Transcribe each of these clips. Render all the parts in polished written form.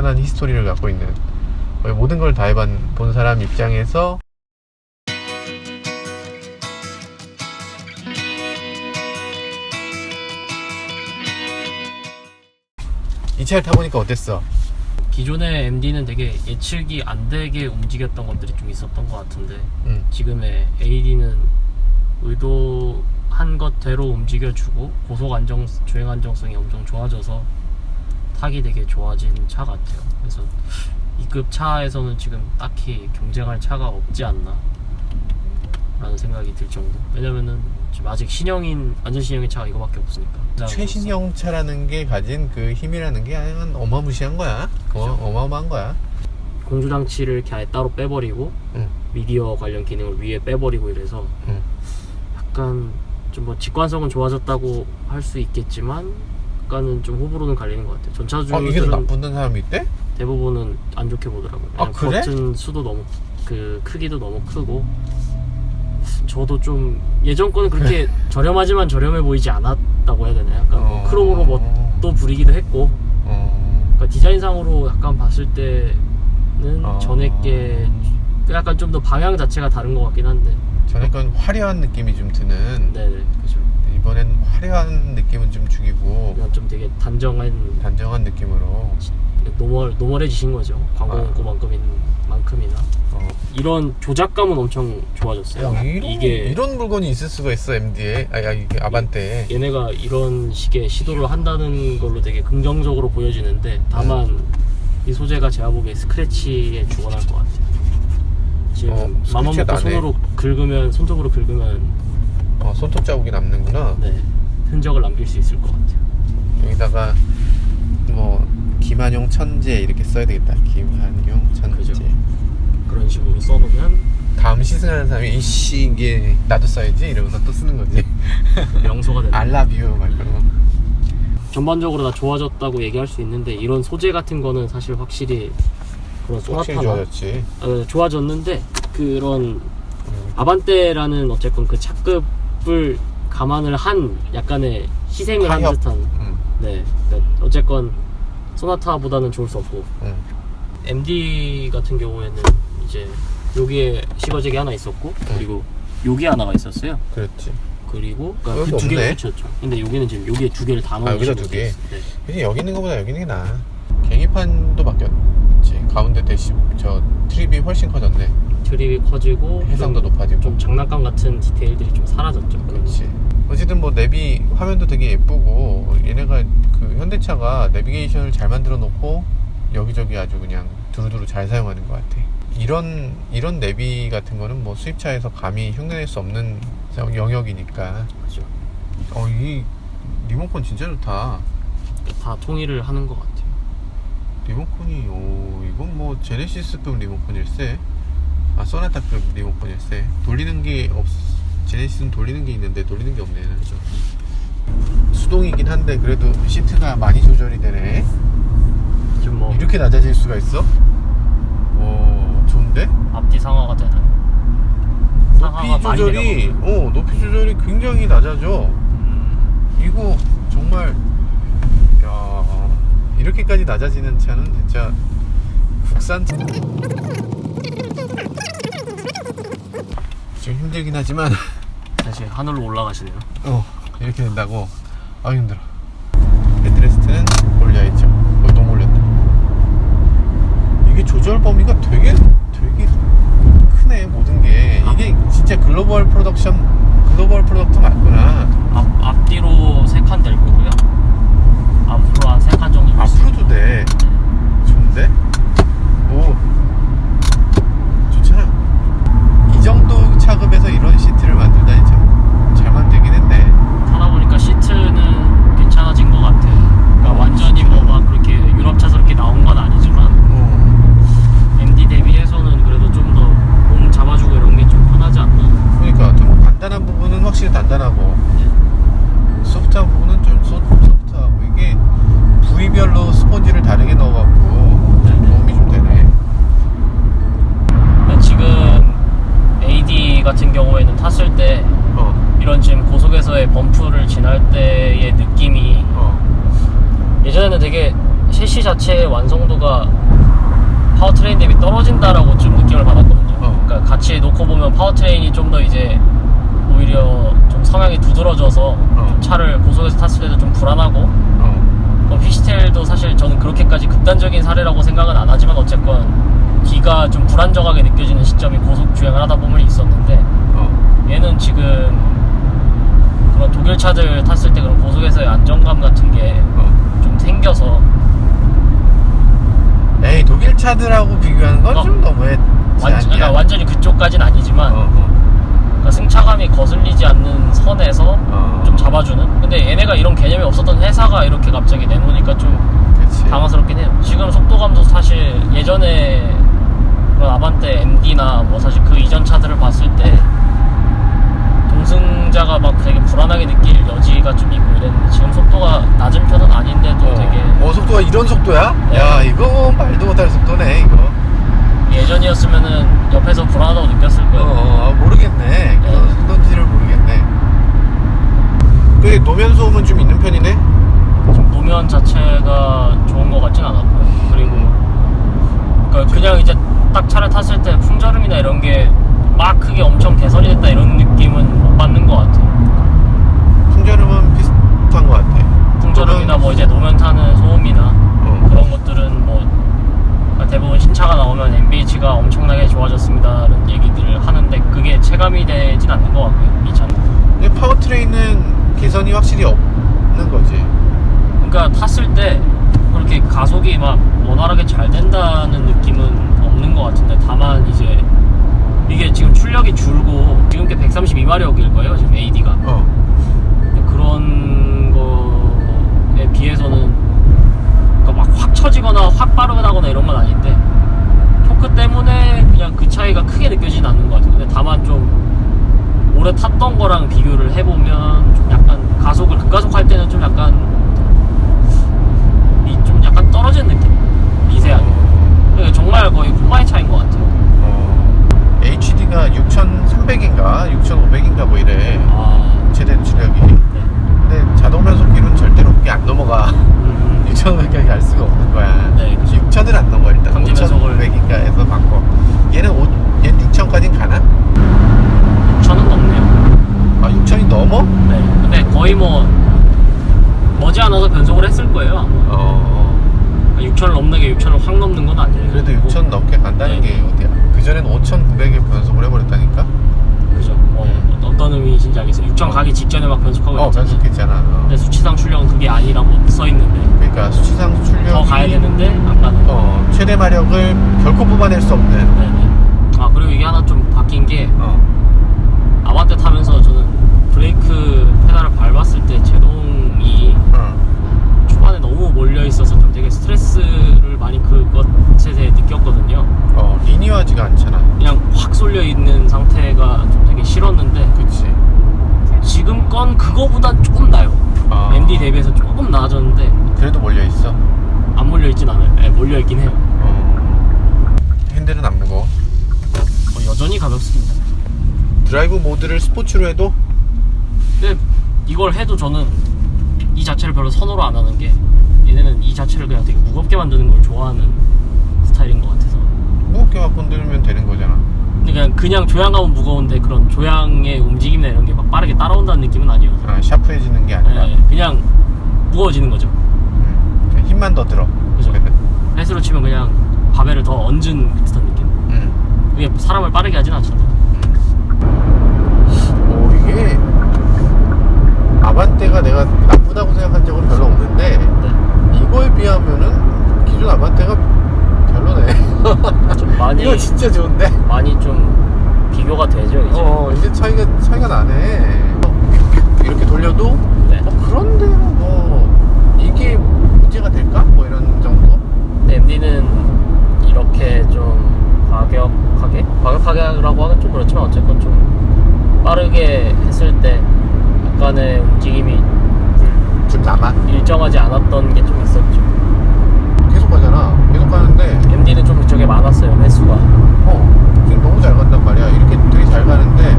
탄탄한 히스토리를 갖고 있는, 거의 모든 걸 다 해본 사람 입장에서 이 차를 타보니까 어땠어? 기존의 MD는 되게 예측이 안 되게 움직였던 것들이 좀 있었던 것 같은데 지금의 AD는 의도한 것대로 움직여주고 주행 안정성이 엄청 좋아져서 타기 되게 좋아진 차 같아요. 그래서 2급 차에서는 지금 딱히 경쟁할 차가 없지 않나 라는 생각이 들 정도. 왜냐면은 지금 아직 완전 신형인 차가 이거밖에 없으니까. 최신형 차라는 게 가진 그 힘이라는 게 어마무시한 거야. 어마어마한 거야. 공조장치를 이렇게 아예 따로 빼버리고 미디어 관련 기능을 위에 빼버리고 이래서 약간 좀 뭐 직관성은 좋아졌다고 할 수 있겠지만 약간은 좀 호불호는 갈리는 것 같아요. 전차주들은 이게 더 나쁜 사람이 있대? 대부분은 안 좋게 보더라고요. 아, 그래? 버튼 수도 너무 크기도 너무 크고, 저도 좀 예전 거는 그렇게 저렴하지만 저렴해 보이지 않았다고 해야 되나? 약간 뭐 크롬으로 뭣도 부리기도 했고, 그러니까 디자인상으로 약간 봤을 때는 전에 게 약간 좀 더 방향 자체가 다른 것 같긴 한데, 전에 건 화려한 느낌이 좀 드는. 네네, 그죠. 이번엔 화려한 느낌은 좀 죽이고 그냥 좀 되게 단정한 느낌으로 노멀해지신 거죠. 광고 문구만큼이나. 이런 조작감은 엄청 좋아졌어요. 이런 물건이 있을 수가 있어, MD에. 이게 아반떼에. 얘네가 이런 식의 시도를 한다는 걸로 되게 긍정적으로 보여지는데, 다만 이 소재가 제가 보기에 스크래치에 죽어날 것 같아요. 지금 맘만 먹고 손톱으로 긁으면 손톱 자국이 남는구나. 네, 흔적을 남길 수 있을 것 같아요. 여기다가 뭐 김한용 천재 이렇게 써야 되겠다. 김한용 천재. 그죠. 그런 식으로 써놓으면 다음 시승하는 사람이 이씨 이게 나도 써야지 이러면서 또 쓰는 거지. 명소가 되는. I love you 막 그런 거. 전반적으로 다 좋아졌다고 얘기할 수 있는데, 이런 소재 같은 거는 사실 확실히 그런 확실히 좋아졌지. 좋아졌는데, 그런 아반떼라는 어쨌건 그 차급을 감안을 한 약간의 희생을 한 듯한. 네, 그러니까 어쨌건 소나타보다는 좋을 수 없고, MD 같은 경우에는 이제 여기에 시거잭이 하나 있었고, 그리고 여기 하나가 있었어요. 그렇지. 그리고 그 두 개를 붙였죠. 근데 여기는 지금 여기에 두 개를 다 넣은. 여기다 두 개. 네. 여기 있는 것보다 여기 있는 게 나아. 계기판도 바뀌었지. 가운데 트립이 훨씬 커졌네. 트립이 커지고 해상도 높아지고 좀 장난감 같은 디테일들이 좀 사라졌죠. 그렇지. 어쨌든 뭐 내비 화면도 되게 예쁘고, 얘네가 그 현대차가 내비게이션을 잘 만들어 놓고 여기저기 아주 그냥 두루두루 잘 사용하는 것 같아. 이런 내비 같은 거는 뭐 수입차에서 감히 흉내낼 수 없는 영역이니까. 그죠. 이 리모컨 진짜 좋다. 다 통일을 하는 것 같아요. 리모컨이 이건 뭐 제네시스급 리모컨일세. 소나타급 리모컨일세. 돌리는 게 제네시스는 돌리는 게 있는데 돌리는 게 없네. 그죠. 수동이긴 한데 그래도 시트가 많이 조절이 되네. 지금 뭐 이렇게 낮아질 수가 있어? 좋은데? 앞뒤 상하가 되나요? 높이 조절이 굉장히 낮아져. 이거 정말 이렇게까지 낮아지는 차는 진짜 국산. 좀 힘들긴 하지만 다시 하늘로 올라가시네요. 이렇게 된다고. 힘들어. 헤드레스트는 올려야죠. 너무 올렸다. 이게 조절 범위가 되게 크네. 모든 게 이게 진짜 글로벌 프로덕트 맞구나. 앞뒤로 3칸 될 거고요. 앞으로 한 3칸 정도. 앞으로도 돼. 좋은데? 좋잖아. 이 정도 차급에서 이런 시트를 만들다니 참 잘 만들긴 했네. 타다 보니까 시트는 괜찮아진 것 같아요. 그러니까 완전히 막 그렇게 유럽차스럽게 나온 건 아니지만, MD 대비해서는 그래도 좀 더 몸 잡아주고 이런 게 좀 편하지 않나. 그러니까 좀 간단한 부분은 확실히 단단하고, 소프트한 부분은 좀 소프트하고, 이게 부위별로 스펀지를 다르게 넣어갖고 도움이 좀 되네. 그러니까 지금 AD 같은 경우에는 탔을 때 이런 지금 고속에서의 범프를 지날 때의 느낌이 예전에는 되게 셰시 자체의 완성도가 파워트레인 대비 떨어진다라고 좀 느낌을 받았거든요. 그러니까 같이 놓고 보면 파워트레인이 좀 더 이제 오히려 좀 성향이 두드러져서 좀 차를 고속에서 탔을 때도 좀 불안하고 그럼 휘스텔도 사실 저는 그렇게까지 극단적인 사례라고 생각은 안 하지만 어쨌건 기가 좀 불안정하게 느껴지는 시점이 고속 주행을 하다 보면 있었는데 얘는 지금 그런 독일 차들 탔을 때 그런 고속에서의 안정감 같은 게 좀 생겨서 에이 독일 차들하고 비교하는 건 좀 너무했지 않냐? 그러니까 완전히 그쪽까지는 아니지만 그러니까 승차감이 거슬리지 않는 선에서 좀 잡아주는. 근데 얘네가 이런 개념이 없었던 회사가 이렇게 갑자기 내놓으니까 좀 그치. 당황스럽긴 해요. 지금 속도감도 사실 예전에 그런 아반떼 MD나 뭐 사실 그 이전 차들을 봤을 때 동승자가 막 되게 불안하게 느낄 여지가 좀 있고 이랬는데 지금 속도가 낮은 편은 아닌데도 되게 속도가 이런 속도야? 네. 야 이거 말도 못할 속도네 이거. 예전이었으면은 옆에서 불안하다고 느꼈을 거예요. 모르겠네. 그런 속도인지를 모르겠네. 근데 노면 소음은 좀 있는 편이네? 좀 노면 자체가 좋은 것 같진 않았고 그리고 그러니까 그냥 이제 딱 차를 탔을 때 풍절음이나 이런 게 막 크게 엄청 개선이 됐다 이런 느낌은 못 받는 것 같아요. 풍절음은 비슷한 것 같아. 풍절음이나 뭐 이제 노면 타는 소음이나 그런 것들은 뭐 대부분 신차가 나오면 MBH가 엄청나게 좋아졌습니다라는 얘기들을 하는데 그게 체감이 되진 않는 것 같고요, 이 차는. 근데 파워트레인은 개선이 확실히 없는 거지. 그러니까 탔을 때 그렇게 가속이 막 원활하게 잘 된다는 느낌은 없는 것 같은데 다만 이제 이게 지금 출력이 줄고 지금 게 132마력일 거예요, 지금 AD가. 그런 거에 비해서는 그러니까 막 확 처지거나 확 빠르거나 이런 건 아닌데 토크 때문에 그냥 그 차이가 크게 느껴지진 않는 것 같아요. 근데 다만 좀 오래 탔던 거랑 비교를 해보면 좀 약간 가속을 급가속할 때는 좀 약간 떨어지는 느낌? 미세하게. 그러니까 정말 거의 콤마의 차이인 것 같아요. HD가 6300인가 6500인가 뭐 이래. 최대 출력이. 네. 근데 자동 변속기는 절대로 그게 안 넘어가. 6500까지 갈 수가 없는 거야. 네, 그죠. 6000을 안 넘어 일단. 강제 변속을 5500인가 해서 바꿔. 얘는 6000까지는 가나? 6,000은 넘네요. 6000이 넘어? 네. 근데 거의 뭐 머지않아서 변속을 했을 거예요. 아마. 6,000을 넘는 게 6,000을 확 넘는 건 아니에요. 그래도 6000 넘게 간다는 게 어디야? 그전엔 5900에 변속을 해버렸다니까? 그죠. 어떤 의미인지 알겠어요. 6,000 가기 직전에 막 변속하고 있잖아요. 변속했잖아. 근데 수치상 출력은 그게 아니라고 써있는데 그러니까 수치상 출력이 더 가야 되는데 안 가는 최대 마력을 결코 뽑아낼 수 없는. 네네. 그리고 이게 하나 좀 바뀐 게 아반떼 타면서 저는 브레이크 페달을 밟았을 때 제동이 초반에 너무 몰려있어서 좀 되게 스트레스를 많이 그것에 대해 느꼈거든요. 리니어하지가 않잖아. 그냥 확 쏠려있는 상태가 좀 되게 싫었는데 그치. 지금 건 그거보단 조금 나아요. MD 대비해서 조금 나아졌는데 그래도 몰려있어? 안 몰려있진 않아요. 네, 몰려있긴 해요. 핸들은 안 무거워? 여전히 가볍습니다. 드라이브 모드를 스포츠로 해도? 근데 이걸 해도 저는 이 자체를 별로 선호를 안 하는 게 얘네는 이 자체를 그냥 되게 무겁게 만드는 걸 좋아하는 스타일인 것 같아서 무겁게 막 건드리면 되는 거잖아. 근데 그냥 조향하면 무거운데 그런 조향의 움직임이나 이런 게 막 빠르게 따라온다는 느낌은 아니어서 샤프해지는 게 아니라 그냥 무거워지는 거죠. 그냥 힘만 더 들어. 그죠. 헬스로 치면 그냥 바벨을 더 얹은 듯한 느낌. 그게 사람을 빠르게 하진 않잖아요. 이게 아반떼가 내가 나쁘다고 생각한 적은 별로 없는데 이거에 비하면은 기존 아반떼가 별로네. 좀 많이 이거 진짜 좋은데? 많이 좀 비교가 되죠 이제. 이제 차이가 나네. 이렇게 돌려도 그런데 뭐 이게 문제가 될까? 뭐 이런 정도? 근데 MD는 이렇게 좀 과격하게라고 하긴 좀 그렇지만 어쨌건 좀 빠르게 했을 때 약간의 움직임이 좀 남아? 일정하지 않았던 게 좀 있었죠. 계속 가잖아. 계속 가는데 MD는 좀 그쪽에 많았어요, 횟수가. 지금 너무 잘 간단 말이야. 이렇게 되게 잘 가는데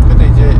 근데 이제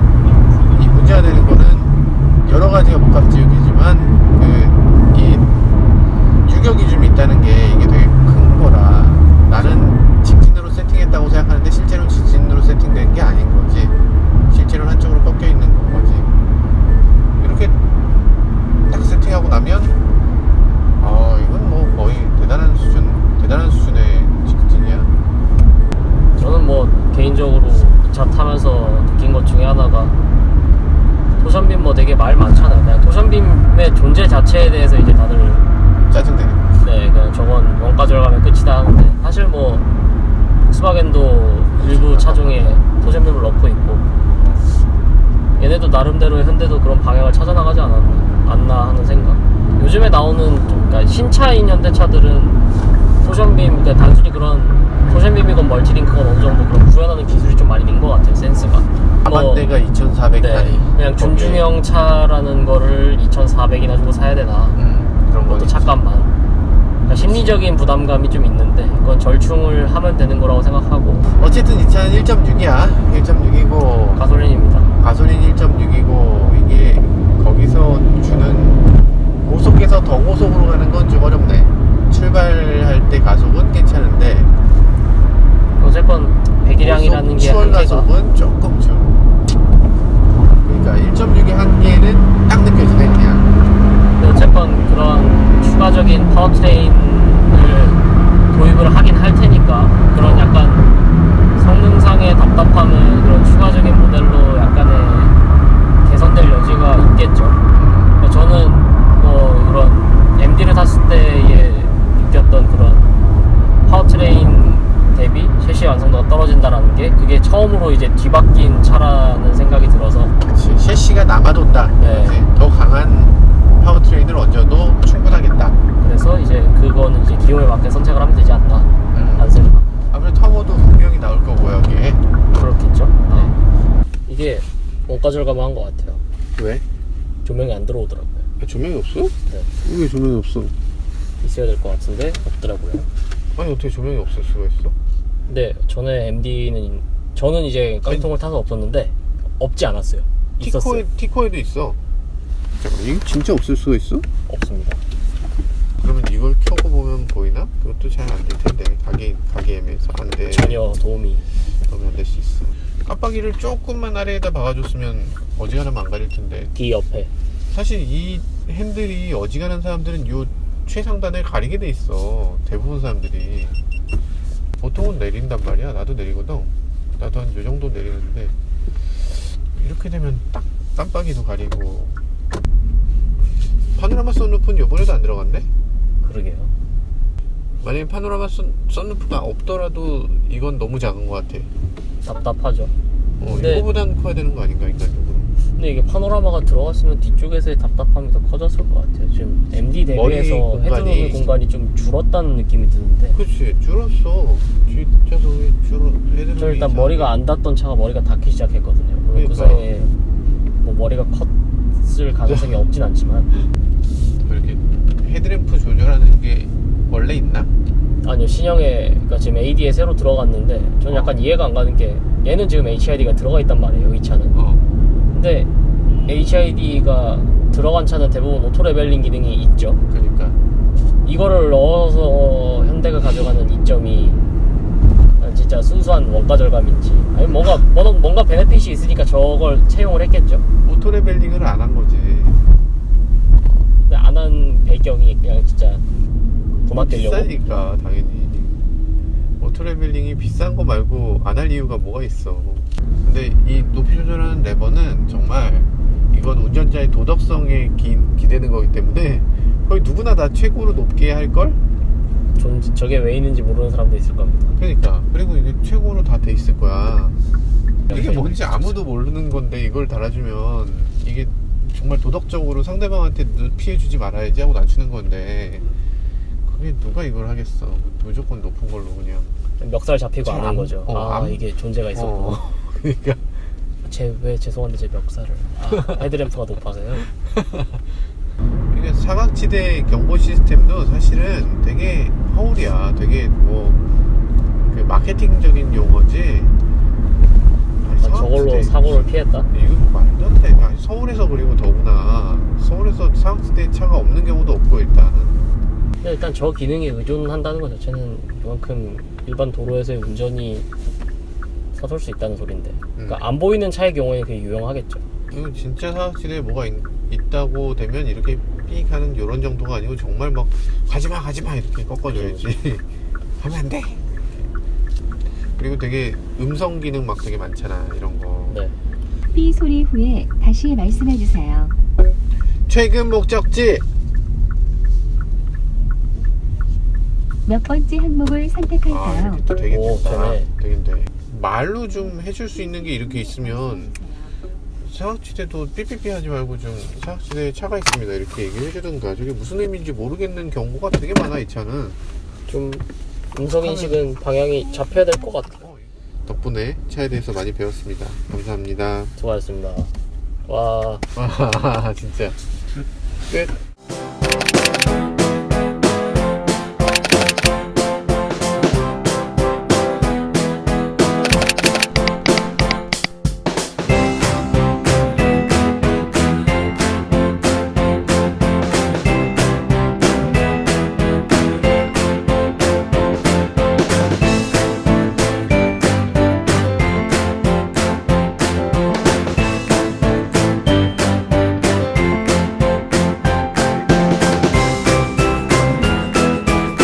자체에 대해서 이제 다들 짜증내는. 네, 그냥 저건 원가 절감의 끝이다 하는데 사실 뭐 폭스바겐도 일부 차종에 토잼룸을 넣고 있고 얘네도 나름대로 현대도 그런 방향을 찾아나가지 않나 하는 생각. 요즘에 나오는 그러니까 신차인 현대차들은 토션빔, 그러니까 단순히 그런 토션빔이건 멀티링크건 어느 정도 그런 구현하는 기술이 좀 많이 는 것 같아요. 센스가. 아반떼가 2,400짜리. 네, 그냥 준중형 차라는 거를 2,400이나 주고 사야 되나. 그런 그것도 거. 착각만. 그러니까 심리적인 부담감이 좀 있는데 그건 절충을 하면 되는 거라고 생각하고. 어쨌든 이 차는 1.6이야. 1.6이고 가솔린입니다. 가솔린 1.6이고 이게 거기서 주는 고속에서 더 고속으로 가는 건 좀 어렵네. 출발할 때 가속은 괜찮은데 어쨌건 배기량이라는 게 추월 한계가. 가속은 조금 좀. 그러니까 1.6의 한계는 딱 느껴지네 그냥. 근데 어쨌건 그런 추가적인 파워트레인을 도입을 하긴 할 테니까 그런 약간 성능상의 답답함은 그런 추가적인 모델로 약간의 개선될 여지가 있겠죠. 그러니까 저는 뭐 그런 MD를 탔을 때에 느꼈던 그런 파워트레인 대비 셰시 완성도가 떨어진다라는 게 그게 처음으로 이제 뒤바뀐 차라는 생각이 들어서. 그치. 셰시가 남아돈다. 네. 그치? 더 강한 파워트레인을 얹어도 충분하겠다. 그래서 이제 그거는 이제 기호에 맞게 선택을 하면 되지 않나 하는 생각. 아무래도 터보도 분명히 나올 거고요 여기에. 그렇겠죠. 네. 이게 원가 절감한 것 같아요. 왜? 조명이 안 들어오더라고요. 조명이 없어? 네. 왜 조명이 없어? 있어야 될 것 같은데 없더라고요. 아니 어떻게 조명이 없을 수가 있어? 근데 전에 MD는 저는 이제 깡통을 타서 없었는데 없지 않았어요. 있었어요. 티코에도 있어. 잠깐만 이게 진짜 없을 수가 있어? 없습니다. 그러면 이걸 켜고 보면 보이나? 그것도 잘 안 될 텐데 가게에서 안 돼. 전혀 도움이. 그러면 안 될 수 있어. 깜빡이를 조금만 아래에다 박아줬으면 어지간하면 안 가릴 텐데. 뒤 옆에. 사실 이 핸들이 어지간한 사람들은 요 최상단을 가리게 돼 있어. 대부분 사람들이. 보통은 내린단 말이야. 나도 내리거든. 나도 한 요 정도 내리는데 이렇게 되면 딱 깜빡이도 가리고. 파노라마 선루프는 요번에도 안 들어갔네? 그러게요. 만약에 파노라마 선루프가 없더라도 이건 너무 작은 것 같아. 답답하죠. 근데- 이거보단 커야 되는 거 아닌가 인간적으로. 근데 이게 파노라마가 들어갔으면 뒤쪽에서의 답답함이 더 커졌을 것 같아요. 지금 MD 대비해서 헤드룸 공간이 좀 줄었다는 느낌이 드는데. 그치 줄었어. 뒷좌석이 헤드룸이 저 일단 이상하게. 머리가 안 닿던 차가 머리가 닿기 시작했거든요. 물론 그러니까. 그 사이에 뭐 머리가 컸을 가능성이 없진 않지만. 이렇게 헤드램프 조절하는 게 원래 있나? 아니요, 신형에, 그러니까 지금 AD에 새로 들어갔는데 저는 약간 이해가 안 가는 게 얘는 지금 HID가 들어가 있단 말이에요, 이 차는. 근데 HID가 들어간 차는 대부분 오토 레벨링 기능이 있죠. 그러니까 이거를 넣어서 현대가 가져가는 이점이 진짜 순수한 원가 절감인지 아니 뭔가 베네핏이 있으니까 저걸 채용을 했겠죠. 오토 레벨링을 안 한 거지. 근데 안 한 배경이 그냥 진짜 돈 아끼려고. 비싸니까 당연히. 오토 레벨링이 비싼 거 말고 안 할 이유가 뭐가 있어. 근데 이 높이 조절하는 레버는 정말 이건 운전자의 도덕성에 기대는 거기 때문에 거의 누구나 다 최고로 높게 할걸? 저게 왜 있는지 모르는 사람도 있을 겁니다. 그러니까. 그리고 이게 최고로 다 돼 있을 거야. 이게 뭔지 아무도 모르는 건데 이걸 달아주면 이게 정말 도덕적으로 상대방한테 피해주지 말아야지 하고 낮추는 건데 그게 누가 이걸 하겠어. 무조건 높은 걸로 그냥. 멱살 잡히고 아는 거죠. 이게 존재가 있었구나. 그러니까 왜 죄송한데 제 멱살을 헤드램프가 높아서요. 이게 사각지대 경보 시스템도 사실은 되게 허울이야. 되게 그 마케팅적인 용어지. 아니, 저걸로 사고를 피했다? 이거 말도 안 돼. 아니, 서울에서 그리고 더구나 서울에서 사각지대 차가 없는 경우도 없고 일단. 근데 일단 저 기능에 의존한다는 것 자체는 그만큼 일반 도로에서의 운전이 서툴 수 있다는 소린데. 그러니까 안 보이는 차의 경우에 그게 유용하겠죠. 이거 진짜 사각지대에 뭐가 있다고 되면 이렇게 삑 하는 요런 정도가 아니고 정말 막 가지마 이렇게 꺾어줘야지. 하면 안 돼. 그리고 되게 음성 기능 막 되게 많잖아 이런 거. 네. 삐 소리 후에 다시 말씀해주세요. 최근 목적지 몇 번째 항목을 선택할까요? 이렇게 또 되겠다. 오, 되네. 되겠네. 말로 좀 해줄 수 있는 게 이렇게 있으면 사각지대도 삐삐삐 하지 말고 좀 사각지대에 차가 있습니다 이렇게 얘기를 해주든가. 저게 무슨 의미인지 모르겠는 경우가 되게 많아 이 차는. 좀 음성인식은 방향이 잡혀야 될 것 같아요. 덕분에 차에 대해서 많이 배웠습니다. 감사합니다. 수고하셨습니다. 와. 진짜 끝.